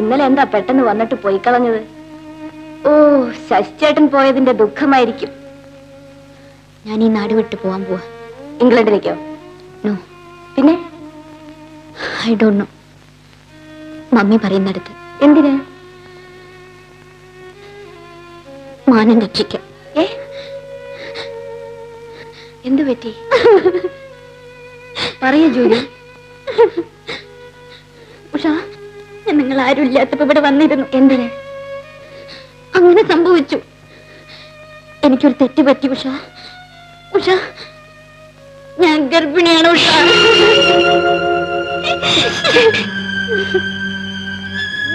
ഇന്നലെ എന്താ പെട്ടെന്ന് വന്നിട്ട് പോയി കളഞ്ഞത്? ഓ, ശശിചേട്ടൻ പോയതിന്റെ ദുഃഖമായിരിക്കും. ഞാൻ ഈ നാട് വിട്ടു പോവാൻ പോവാ. ഇംഗ്ലണ്ടിലേക്കോ? നോ. പിന്നെ? I don't know. മമ്മി പറയുന്നിടത്ത്. എന്തിന്? മാനം രക്ഷിക്കാൻ. എന്തു പറ്റി? പറയൂ ജൂലി. ഉഷ, നിങ്ങൾ ആരും ഇല്ലാത്തപ്പോ ഇവിടെ വന്നിരുന്നു. എന്തിന്? അങ്ങനെ സംഭവിച്ചു. എനിക്കൊരു തെറ്റ് പറ്റി ഉഷ. ഉഷ, ഞാൻ ഗർഭിണിയാണ് ഉഷ.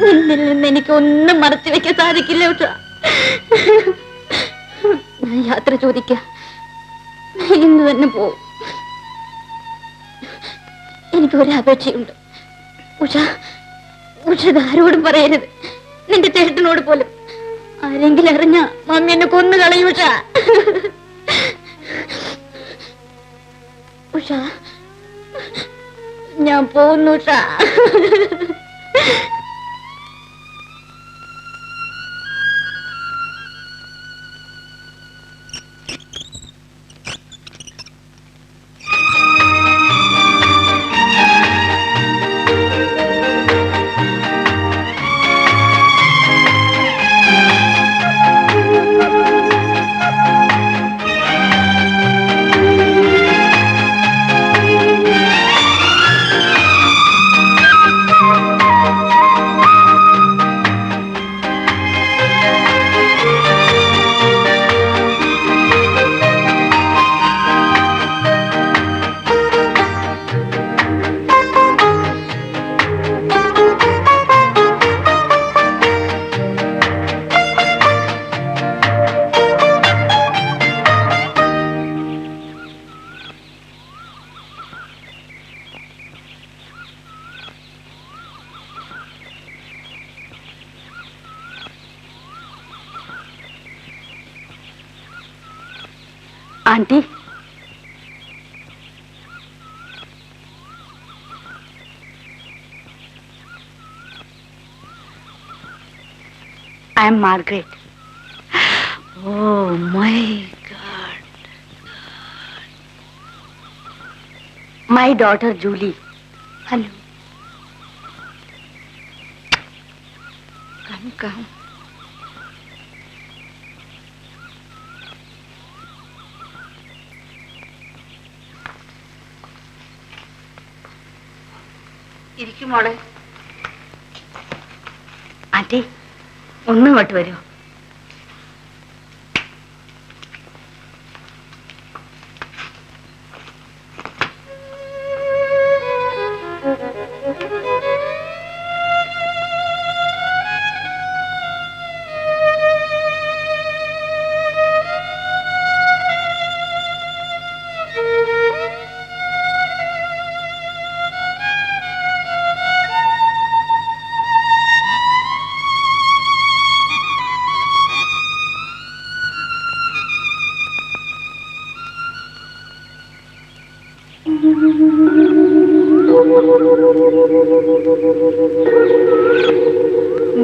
നിന്നിൽ നിന്ന് എനിക്ക് ഒന്നും മറച്ചു വെക്കാൻ സാധിക്കില്ല ഉഷ. ഞാൻ യാത്ര ചോദിക്കാം. ഇന്ന് തന്നെ പോവും. എനിക്കൊരപേക്ഷയുണ്ട് ഉഷ. ഉഷ ആരോടും പറയരുത്, നിന്റെ ചേട്ടനോട് പോലും. ആരെങ്കിലും അറിഞ്ഞ മമ്മി എന്നെ കൊന്നു കളയും ഉഷ. ഉഷ, ഞാൻ പോകുന്നു Usha. Aunty, I am Margaret. Oh my God. My daughter Julie. Hello. Come. ഇരിക്കും മോളെ. ആന്റി, ഒന്നും ഇങ്ങോട്ട് വരൂ.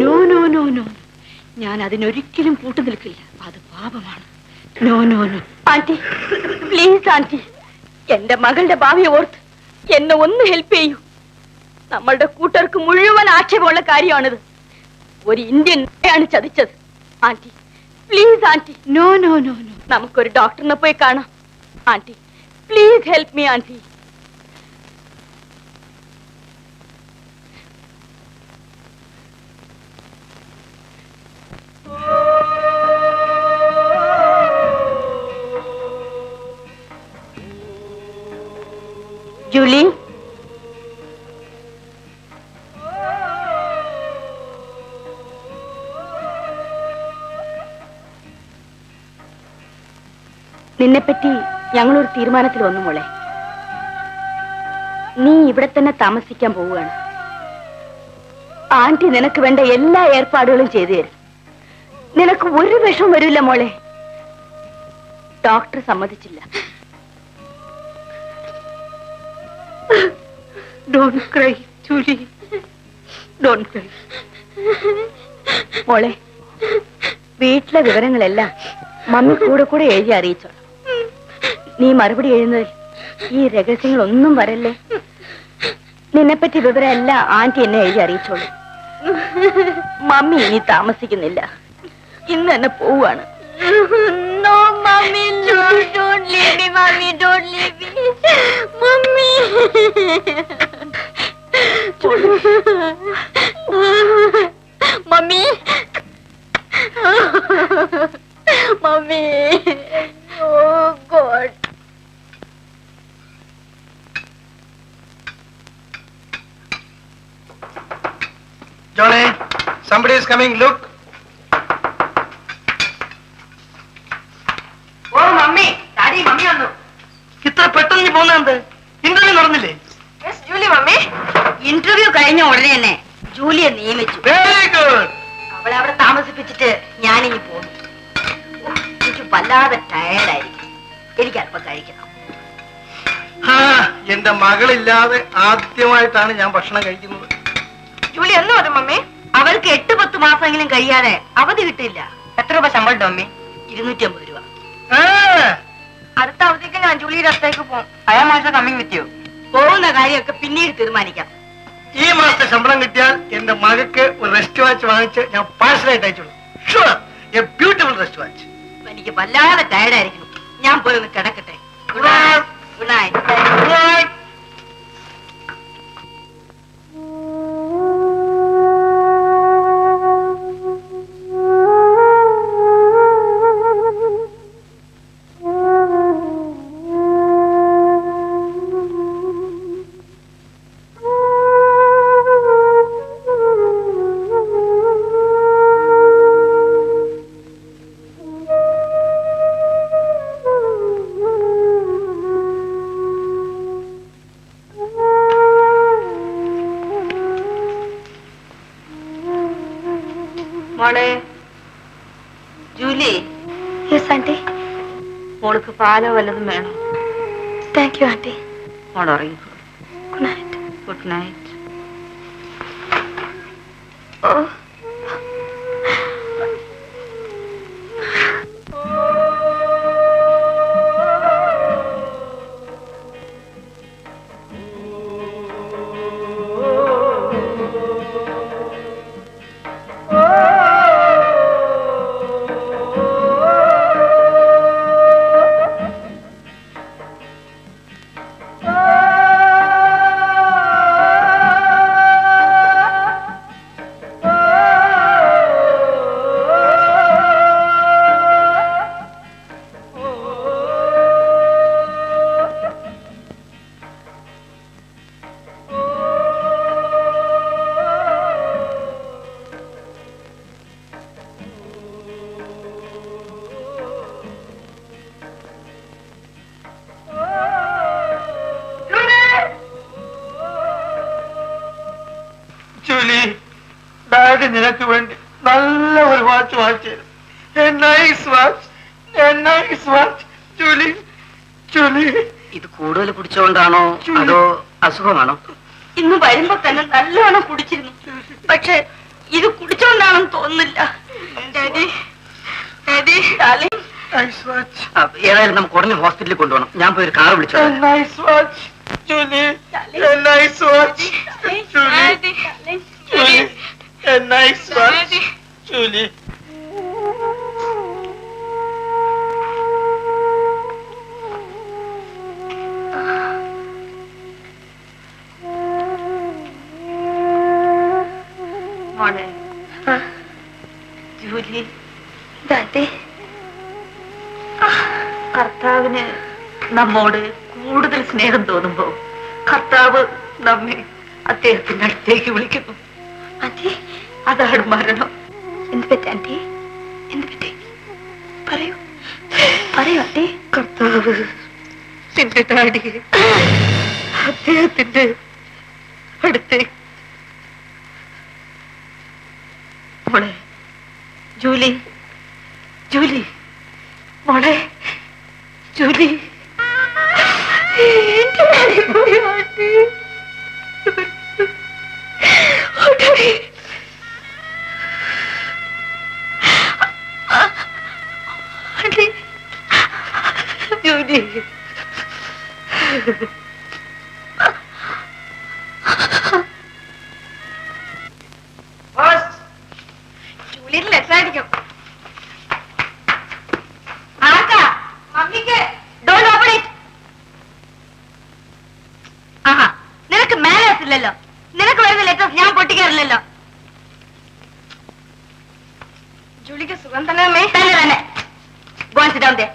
നോ നോ നോ നോ, ഞാൻ അതിനൊരിക്കലും കൂട്ടു നിൽക്കില്ല. അത് പാപമാണ്. No no no. Aunty, please aunty, എന്റെ മകളുടെ ഭാവിയെ ഓർത്ത് എന്നെ ഒന്ന് ഹെൽപ്പ് ചെയ്യൂ. നമ്മളുടെ കൂട്ടർക്ക് മുഴുവൻ ആക്ഷേപമുള്ള കാര്യമാണിത്. ഒരു ഇന്ത്യൻ ആണ് ചതിച്ചത്. Aunty, please aunty. No no no no, നമുക്കൊരു ഡോക്ടറിനെ പോയി കാണാം. Aunty, please help me aunty. Julie, നിന്നെപ്പറ്റി ഞങ്ങളൊരു തീരുമാനത്തിൽ വന്നു മോളെ. നീ ഇവിടെ തന്നെ താമസിക്കാൻ പോവുകയാണ്. ആന്റി നിനക്ക് വേണ്ട എല്ലാ ഏർപ്പാടുകളും ചെയ്തു തരും. നിനക്ക് ഒരു വിഷമം വരില്ല മോളെ. ഡോക്ടർ സമ്മതിച്ചില്ല. Don't cry, Julie. Don't cry. മോളെ, വീട്ടിലെ വിവരങ്ങളെല്ലാം മമ്മി കൂടെ കൂടെ എഴുതി അറിയിച്ചോളാം. നീ മറുപടി എഴുതുന്നതിൽ ഈ രഹസ്യങ്ങളൊന്നും വരല്ലേ. നിന്നെപ്പറ്റി വിവരം എല്ലാം ആന്റി എന്നെ എഴുതി അറിയിച്ചോളൂ. മമ്മി ഇനി താമസിക്കുന്നില്ല, ഇന്ന് തന്നെ പോവാണ്. No, mommy, no, don't leave me, mommy, don't leave me. Mommy. Mommy. Mommy. Oh, God. Johnny, somebody is coming, look. ഓ മമ്മി, ഡാഡി, മമ്മി വന്നു. ഇത്ര പെട്ടെന്ന് പോകുന്നത് ഇന്റർവ്യൂ നടന്നില്ലേ? Julie mummy. ഇന്റർവ്യൂ കഴിഞ്ഞ ഉടനെ തന്നെ ജൂലിയെ നിയമിച്ചു. Very good. അവളെ അവിടെ താമസിപ്പിച്ചിട്ട് ഞാനിനി പോകുന്നു. എനിക്ക് വല്ലാതെ ടയർഡായിരിക്കും. എനിക്ക് അല്പം കഴിക്കണം. എന്റെ മകളില്ലാതെ ആദ്യമായിട്ടാണ് ഞാൻ ഭക്ഷണം കഴിക്കുന്നത്. ജൂലി എന്ന് പറഞ്ഞു മമ്മി? അവൾക്ക് 8-10 മാസമെങ്കിലും കഴിയാതെ അവധി കിട്ടില്ല. എത്ര രൂപ ശമ്പളം മമ്മി? 250 രൂപ. അടുത്ത അവധിക്ക് ഞാൻ ജൂലിയുടെ അടുത്തേക്ക് പോകും. Coming with you. പോകുന്ന കാര്യമൊക്കെ പിന്നീട് തീരുമാനിക്കാം. ഈ മാസത്തെ ശമ്പളം കിട്ടിയാൽ എന്റെ മകൾക്ക് ഒരു റെസ്റ്റ് വാച്ച് വാങ്ങിച്ച് ഞാൻ പാഴ്സലായിട്ട് അയച്ചോളൂ. Sure, a beautiful wrist watch. എനിക്ക് വല്ലാതെ ടയർഡായിരിക്കുന്നു. ഞാൻ പോയി ഒന്ന് കിടക്കട്ടെ. Good night. Good night. മോളെ ജൂലി. Yes aunty. മോൾക്ക് പാലോ വല്ലതും വേണോ? Thank you aunty. മോൾ ഉറങ്ങിക്കോ. Good night. Good night. ഓ ജൂലി, ഡാഡി നിനക്ക് വേണ്ടി നല്ല ഒരു വാച്ച് വാങ്ങിച്ചു. Julie, Julie. ഇത് കൂടുതൽ കുടിച്ചോണ്ടാണോ അതോ അസുഖമാണോ? ഇന്ന് വരുമ്പോ തന്നെ നല്ലോണം കുടിച്ചിരുന്നു. പക്ഷെ ഇത് കുടിച്ചോണ്ടാണെന്ന് തോന്നുന്നില്ല. ഏതായാലും നമുക്ക് ഉടനെ ഹോസ്പിറ്റലിൽ കൊണ്ടുപോകണം. ഞാൻ പോയി ഒരു കാർ വിളിച്ചോ. Julie, nice watch. Julie, nice watch. Julie. മോളെ ജൂലി, ദാദി. കർത്താവിന് നമ്മോട് കൂടുതൽ സ്നേഹം തോന്നുമ്പോ കർത്താവ് നമ്മെ അദ്ദേഹത്തിന്റെ അടുത്തേക്ക് വിളിക്കുന്നു. ആന്റി, അതാണ് മരണം. എന്ത് പറ്റി ആന്റി? എന്ത് പറ്റി? പറയൂ, പറയൂ ആന്റി. കർത്താവ് നിന്റെ ഡാഡിയെ അദ്ദേഹത്തിന്റെ അടുത്തേക്ക്. മോളെ ജൂലി, ജൂലി, മോളെ ജൂലി. രസമായിരിക്കും. ആർക്കാ? മമ്മിക്ക്. Don't open it. ആഹാ, നിനക്ക് മാനേഴ്സ് ഇല്ലല്ലോ. നിനക്ക് വരുന്ന ലെറ്റേഴ്സ് ഞാൻ പൊട്ടിക്കാറില്ലല്ലോ. ജൂലിക്ക് സുഖം തന്നെ അമ്മേ? തന്നെ തന്നെ. Go and sit down there.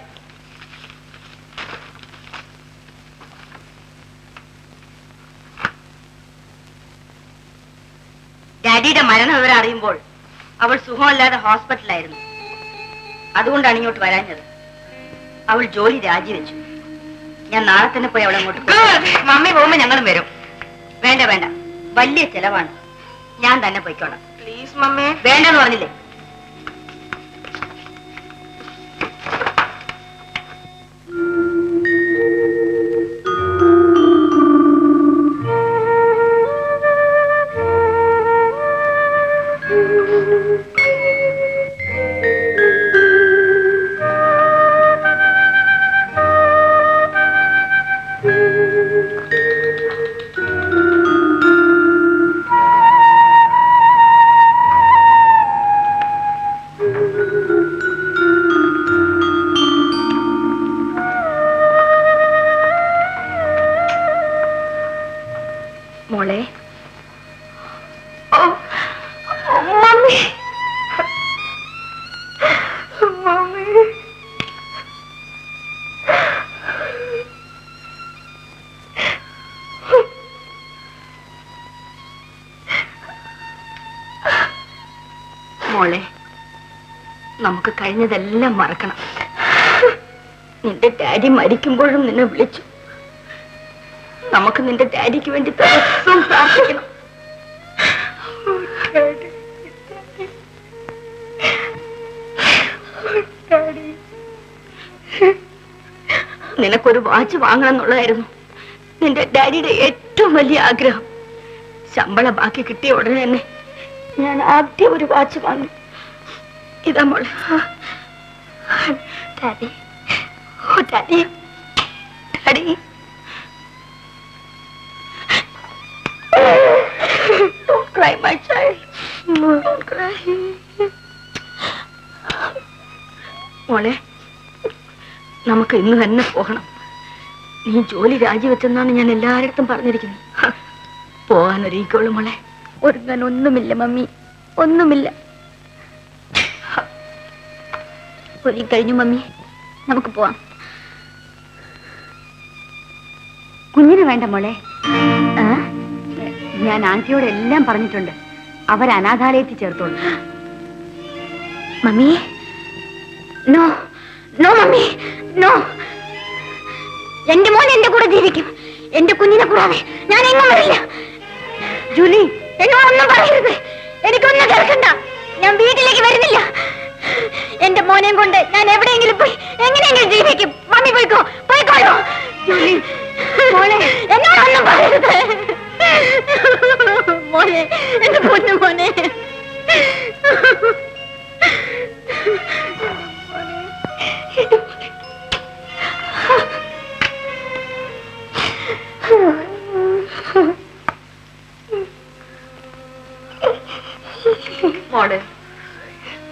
ഡാഡിയുടെ മരണം വിവരം അറിയുമ്പോൾ അവൾ സുഖമല്ലാതെ ഹോസ്പിറ്റലായിരുന്നു. അതുകൊണ്ടാണ് ഇങ്ങോട്ട് വരാഞ്ഞത്. അവൾ ജോലി രാജിവെച്ചു. ഞാൻ നാളെ തന്നെ പോയി അവളെ അങ്ങോട്ട്. മമ്മി പോകുമ്പോ ഞങ്ങളും വരും. വേണ്ട വേണ്ട, വലിയ ചെലവാണ്. ഞാൻ തന്നെ പോയിക്കോളാം. Please mummy. വേണ്ടെന്ന് പറഞ്ഞില്ലേ? മോളെ. മമ്മി മമ്മി മോളെ, നമുക്ക് കഴിഞ്ഞതെല്ലാം മറക്കണം. നിന്റെ ഡാഡി മരിക്കുമ്പോഴും നിന്നെ വിളിച്ചു. നമുക്ക് നിന്റെ ഡാഡിക്ക് വേണ്ടി ദിവസവും പ്രാർത്ഥിക്കണം. നിനക്കൊരു വാച്ച് വാങ്ങണം എന്നുള്ളതായിരുന്നു നിന്റെ ഡാഡിയുടെ ഏറ്റവും വലിയ ആഗ്രഹം. ശമ്പളം ബാക്കി കിട്ടിയ ഉടനെ തന്നെ ഞാൻ ആദ്യം ഒരു വാച്ച് വാങ്ങി. ഇതാ മോളെ. Daddy, oh daddy, daddy. Don't cry, my child. Don't cry. മോളെ, നമുക്ക് ഇന്ന് തന്നെ പോകണം. നീ ജോലി രാജിവെച്ചെന്നാണ് ഞാൻ എല്ലാവരുടെ പറഞ്ഞിരിക്കുന്നത്. പോകാൻ ഒരുക്കോളൂ മോളെ. ഒരുങ്ങാൻ ഒന്നുമില്ല മമ്മി, ഒന്നുമില്ല. ഒരുങ്ങി കഴിഞ്ഞു മമ്മി, നമുക്ക് പോവാം. കുഞ്ഞിന് വേണ്ട മോളെ. ഞാൻ ആന്റിയോട് എല്ലാം പറഞ്ഞിട്ടുണ്ട്. അവർ അനാഥാലയത്തിൽ ചേർത്തോളൂ. Mummy, no no mummy, no. എന്റെ മോൻ എന്റെ കൂടെ ജീവിക്കും. എന്റെ കുഞ്ഞിനെ കൂടാതെ ഞാൻ എങ്ങും വരില്ല. ജൂലി, എന്നോടൊന്നും പറയരുത്. എനിക്കൊന്നും കേൾക്കണ്ട. ഞാൻ വീട്ടിലേക്ക് വരുന്നില്ല. എന്റെ മോനെയും കൊണ്ട് ഞാൻ എവിടെയെങ്കിലും പോയി എങ്ങനെയെങ്കിലും ജീവിക്കും. മമ്മി പോയിക്കോ, പോയിക്കോളൂ. ജൂലി മോളെ, എന്നോടൊന്നും പറയരുത്. മോനെ, എന്റെ പൊന്നു മോനെ. മോളെ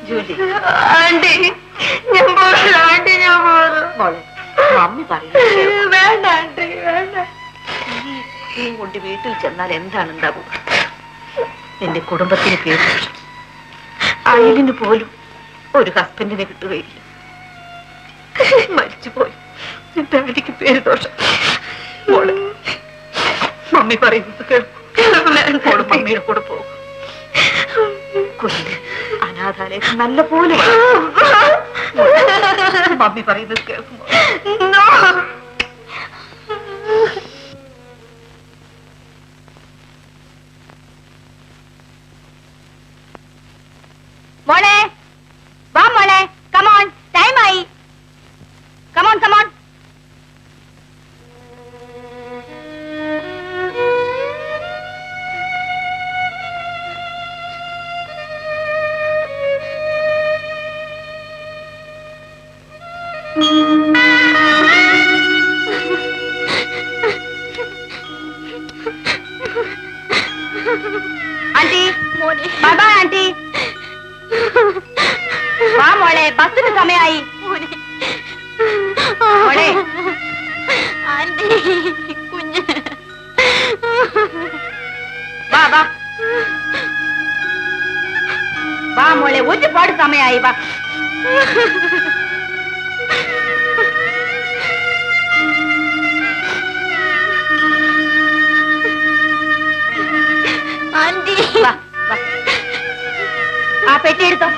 ജൂലി. ആന്റി, ഞാൻ പോകില്ല. ആന്റി, ഞാൻ പോകുന്നു. മോളെ, മമ്മി പറയുന്നത് വേണ്ട ആന്റി, വേണ്ട. നീ കൊണ്ട് വീട്ടിൽ ചെന്നാൽ എന്താണുണ്ടാവുക? നിന്റെ കുടുംബത്തിന് പേര് ദോഷം. അയലിന് പോലും ഒരു ഹസ്ബൻഡിനെ കിട്ടുകയില്ല. മരിച്ചുപോയി എന്റെ അടിക്ക് പേര് ദോഷം. മോള് മമ്മി പറയുന്നത് കേൾക്കും. മമ്മിയുടെ കൂടെ പോകും. കുഞ്ഞ് അനാഥാലയത്തിൽ നല്ല പോലെ മമ്മി പറയുന്നത് കേൾക്കും. മോളെ, വാ മോളെ. കമോൺ, ടൈം ആയി. Come on come on. Aunty, bye bye aunty. മോളെ ബസ്സിന് സമയായി. മോളെ ആന്റി കുഞ്ഞ് വാ വാ വാ മോളെ, ഒരുപാട് സമയായി. വാ ആന്റി വാ വാ. ആ പെട്ടി എടുത്തോ.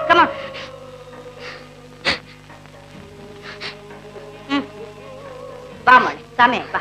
Come on. വാ മോളെ, സമയം വാ.